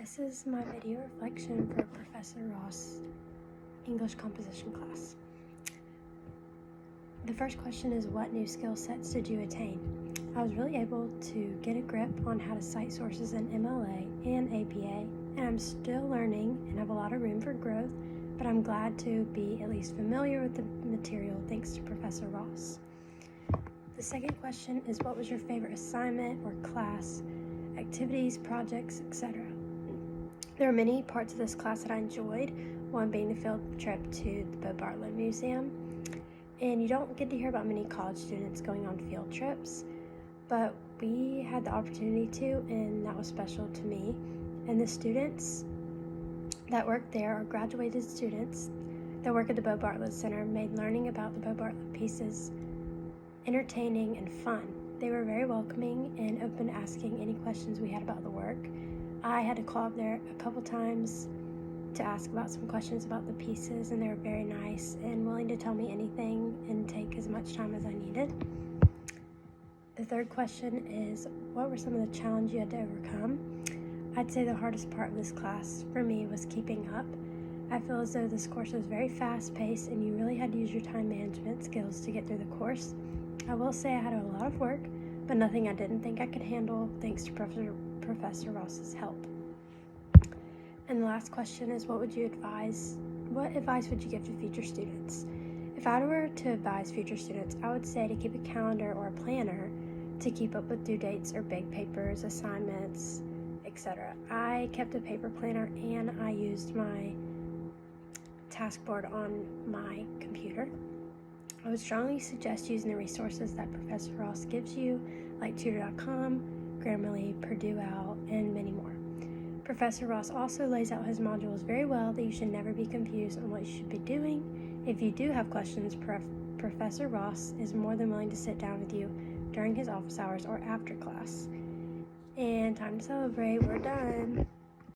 This is my video reflection for Professor Ross English composition class. The first question is, what new skill sets did you attain? I was really able to get a grip on how to cite sources in MLA and APA, and I'm still learning and have a lot of room for growth, but I'm glad to be at least familiar with the material thanks to Professor Ross. The second question is, what was your favorite assignment or class, activities, projects, etc.? There are many parts of this class that I enjoyed, one being the field trip to the Bo Bartlett Museum. And you don't get to hear about many college students going on field trips, but we had the opportunity to, and that was special to me. And the students that work there are graduated students that work at the Bo Bartlett Center, made learning about the Bo Bartlett pieces entertaining and fun. They were very welcoming and open to asking any questions we had about the work. I had to call up there a couple times to ask about some questions about the pieces, and they were very nice and willing to tell me anything and take as much time as I needed. The third question is, what were some of the challenges you had to overcome? I'd say the hardest part of this class for me was keeping up. I feel as though this course was very fast-paced and you really had to use your time management skills to get through the course. I will say I had a lot of work, but nothing I didn't think I could handle thanks to Professor Ross's help. And the last question is, what advice would you give to future students? If I were to advise future students, I would say to keep a calendar or a planner to keep up with due dates or big papers, assignments, etc. I kept a paper planner and I used my task board on my computer. I would strongly suggest using the resources that Professor Ross gives you, like tutor.com, Grammarly, Purdue OWL, and many more. Professor Ross also lays out his modules very well that you should never be confused on what you should be doing. If you do have questions, Professor Ross is more than willing to sit down with you during his office hours or after class. And time to celebrate, we're done.